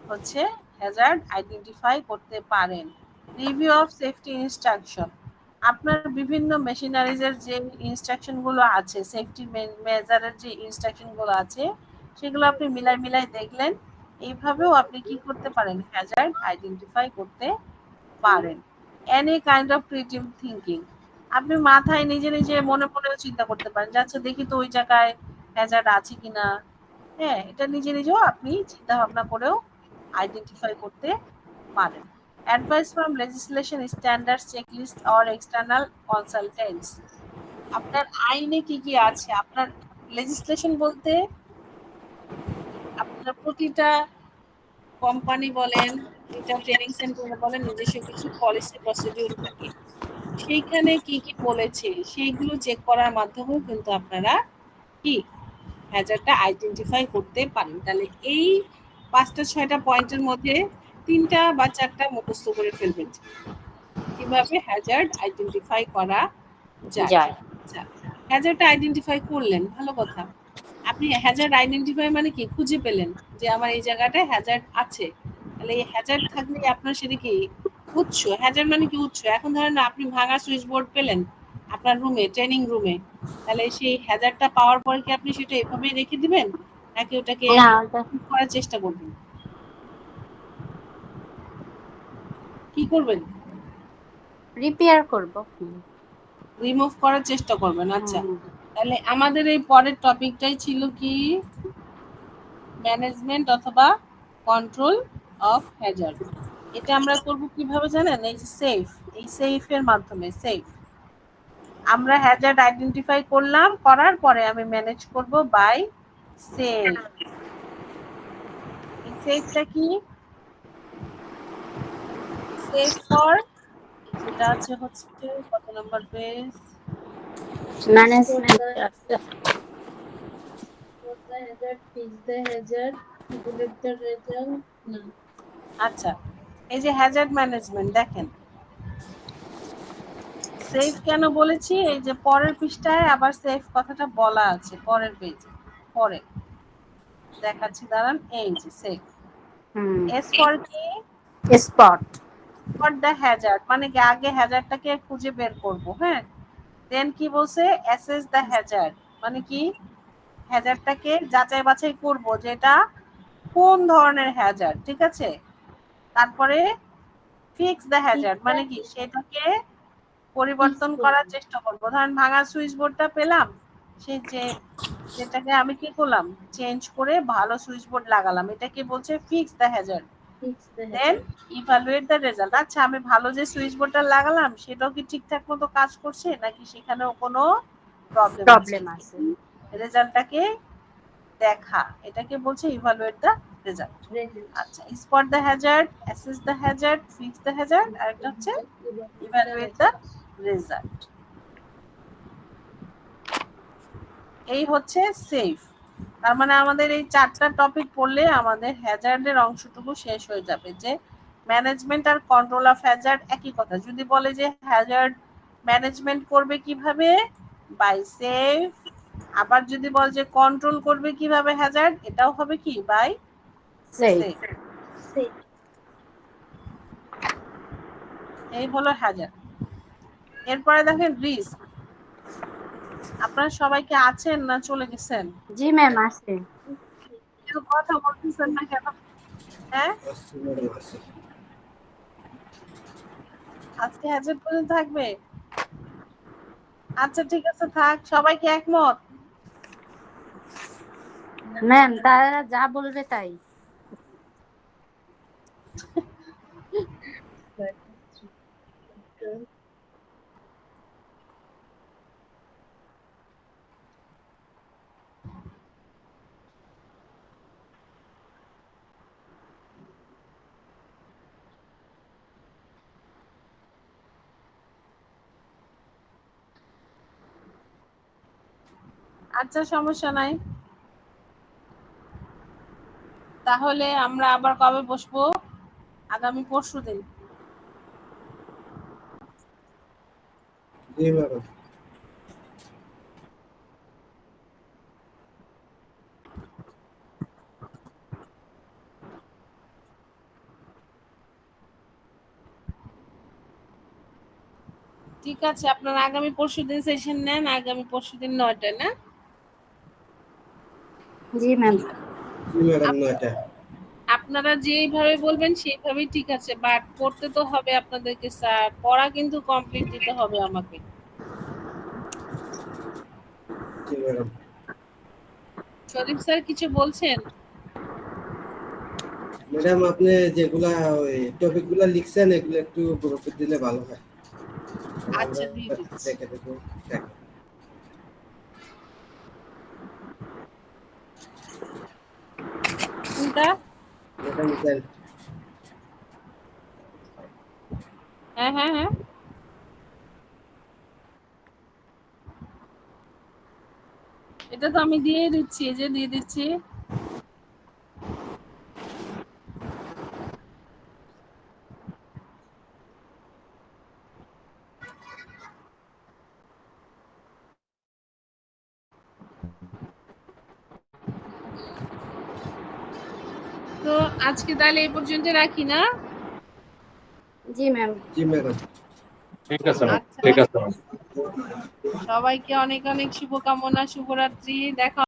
Speaker 1: হচ্ছে হ্যাজার্ড আইডেন্টিফাই করতে পারেন। Review of safety instruction. আপনার বিভিন্ন মেশিনারিজের যে ইনস্ট্রাকশনগুলো আছে, সেফটি মেজারের যে ইনস্ট্রাকশনগুলো আছে সেগুলো আপনি মিলাই দেখলেন। এইভাবেও আপনি কি করতে পারেন? হ্যাজার্ড আইডেন্টিফাই করতে পারেন। Any kind of creative thinking. আপনি মাথায় নিজে নিজে মনে মনেও চিন্তা করতে পারেন যে আচ্ছা দেখি তো ওই জায়গায় হ্যাজার্ড আছে কিনা। হ্যাঁ, এটা নিজে নিজেও আপনি চিন্তা ভাবনা করেও আইডেন্টিফাই করতে পারেন। Advice from legislation standards checklist or external consultants. আপনার আইনে কি কি আছে, আপনার লেজিসলেশন বলতে আপনার প্রতিটা কোম্পানি বলেন, প্রতিটা ট্রেনিং সেন্টারে বলেন, নিজস্ব কিছু পলিসি প্রসিডিউর থাকে। সেইখানে কি কি বলেছে সেইগুলো চেক করার মাধ্যমেও কিন্তু আপনারা কি হ্যাজার্ডটা আইডেন্টিফাই করতে পারেন। তাহলে এই 5টা 6টা পয়েন্টের মধ্যে 3টা বা 4টা মুখস্থ করে ফেলবেন কিভাবে হ্যাজার্ড আইডেন্টিফাই করা যায়। আচ্ছা, হ্যাজার্ডটা আইডেন্টিফাই করলেন, ভালো কথা। আপনি হ্যাজার্ড আইডেন্টিফাই মানে কি খুঁজে পেলেন যে আমার এই জায়গাটায় হ্যাজার্ড আছে। তাহলে এই হ্যাজার্ড থাকলে আপনার সেটা কি উৎস। হ্যাজার্ড মানে কি উৎস। এখন ধরেন আপনি ভাঙা সুইচ বোর্ড পেলেন আপনার রুমে, ট্রেনিং রুমে, তাহলে সেই হ্যাজার্ডটা পাওয়ার পর কি আপনি সেটা এভাবেই রেখে দিবেন নাকি ওটাকে
Speaker 2: না, ওটা
Speaker 1: করার চেষ্টা করবেন? কি করবেন?
Speaker 2: রিপেয়ার করব।
Speaker 1: রিমুভ করার চেষ্টা করবেন। আচ্ছা, তাহলে আমাদের এই পরের টপিকটাই ছিল কি ম্যানেজমেন্ট অথবা কন্ট্রোল অফ হ্যাজার্ড। এটা আমরা করব কিভাবে জানেন? এই যে সেফ, এই সেফের মাধ্যমে। সেফ আমরা হ্যাজার্ড আইডেন্টিফাই করলাম, করার পরে আমি ম্যানেজ করব বাই সেফ। এই সেফটা কি? সেফ ফর, যেটা আছে হচ্ছে কত number page,
Speaker 2: management
Speaker 6: For the hazard, fix the hazard, regulate the result. No.
Speaker 1: আচ্ছা, এই যে হ্যাজার্ড ম্যানেজমেন্ট দেখেন সেফ কেন বলেছি, এই যে পরের পৃষ্ঠায় আবার সেফ কথাটা বলা আছে, পরের পেজে পরে দেখাচ্ছি, দাঁড়ান। এই যে সেফ, এস ফর কি?
Speaker 2: স্পট।
Speaker 1: ফর দ্য হ্যাজার্ড মানে কি আগে হ্যাজার্ডটাকে খুঁজে বের করব। হ্যাঁ, দেন কি বলছে? অ্যাসেস দ্য হ্যাজার্ড মানে কি হ্যাজার্ডটাকে যাচাই বাছাই করব যে এটা কোন ধরনের হ্যাজার্ড। ঠিক আছে, তারপরে ফিক্স দ্য হ্যাজার্ড মানে কি সেটাকে পরিবর্তন করার চেষ্টা করবো। ধরেন ভাঙা সুইচ বোর্ডটা পেলাম, সেই যে যেটাকে আমি কি করলাম চেঞ্জ করে ভালো সুইচ বোর্ড লাগালাম, এটাকে বলছে fix the hazard.
Speaker 6: Fix the
Speaker 1: then
Speaker 6: hazard.
Speaker 1: Evaluate the result. আচ্ছা, আমি ভালো যে সুইচ বোর্ডটা লাগালাম সেটাও কি ঠিকঠাক মতো কাজ করছে নাকি সেখানেও কোনো প্রবলেম আছে, রেজাল্টটাকে দেখা, এটাকে বলছে ইভালুয়েট দ্য রেজাল্ট।
Speaker 6: Result.
Speaker 1: আচ্ছা, spot the hazard, assess the hazard, fix the hazard, আর একটা হচ্ছে ইভালুয়েট দ্য রেজাল্ট। এই হচ্ছে সেফ। তার মানে আমাদের এই 4টা টপিক পড়লে আমাদের হ্যাজার্ডের অংশটুকু শেষ হয়ে যাবে। যে ম্যানেজমেন্ট আর কন্ট্রোল অফ হ্যাজার্ড একই কথা। যদি বলে যে হ্যাজার্ড ম্যানেজমেন্ট করবে কিভাবে, বাই সেফ। আবার যদি বলে যে কন্ট্রোল করবে কিভাবে হ্যাজার্ড, এটাও হবে কি বাই সেফ।
Speaker 6: Safe.
Speaker 1: এই হলো হ্যাজার্ড। এরপরে দেখেন রিস্ক। আপনারা সবাইকে আছেন না চলে গেছেন?
Speaker 2: জি ম্যাম, আছে।
Speaker 1: কেউ কথা বলতেছেন না কেন? হ্যাঁ, আজকে হ্যাজার্ড পর্যন্ত থাকবে? আচ্ছা ঠিক আছে, থাক। সবাই কি একমত?
Speaker 2: ম্যাম, তারা যা বলবে তাই।
Speaker 1: আচ্ছা, সমস্যা নাই। তাহলে আমরা আবার কবে বসবো? আগামী পরশুদিন।
Speaker 5: জি ম্যাডাম।
Speaker 1: ঠিক আছে, আপনারা আগামী পরশুদিন সেশন নেন। আগামী পরশুদিন 9টায় না?
Speaker 2: জি ম্যাম।
Speaker 5: জি ম্যাডাম, 9টা।
Speaker 1: আপনারা যেইভাবে বলবেন সেইভাবেই ঠিক আছে, বাট পড়তে তো হবে আপনাদেরকে স্যার, পড়া কিন্তু কমপ্লিট দিতে হবে আমাকে।
Speaker 5: জি ম্যাডাম।
Speaker 1: শরীফ স্যার কিছু বলছেন?
Speaker 5: ম্যাডাম আপনি যেগুলা ওই টপিক গুলা লিখছেন এগুলো একটু গুরুত্ব দিলে ভালো হয়।
Speaker 1: আচ্ছা, দিয়ে দিচ্ছি।
Speaker 5: দেখে দেখে দেখে।
Speaker 1: কোনটা?
Speaker 5: ম্যাডাম দেন।
Speaker 1: হ্যাঁ হ্যাঁ হ্যাঁ, এটা তো আমি দিয়ে দিচ্ছি, এই যে দিয়ে দিচ্ছি। তো আজকে তাহলে এই পর্যন্ত রাখি না?
Speaker 2: জি ম্যাম।
Speaker 5: জি ম্যাডাম।
Speaker 4: ঠিক আছে ম্যাম,
Speaker 1: আচ্ছা,
Speaker 4: ঠিক আছে ম্যাম।
Speaker 1: সবাইকে অনেক অনেক শুভকামনা, শুভরাত্রি, দেখা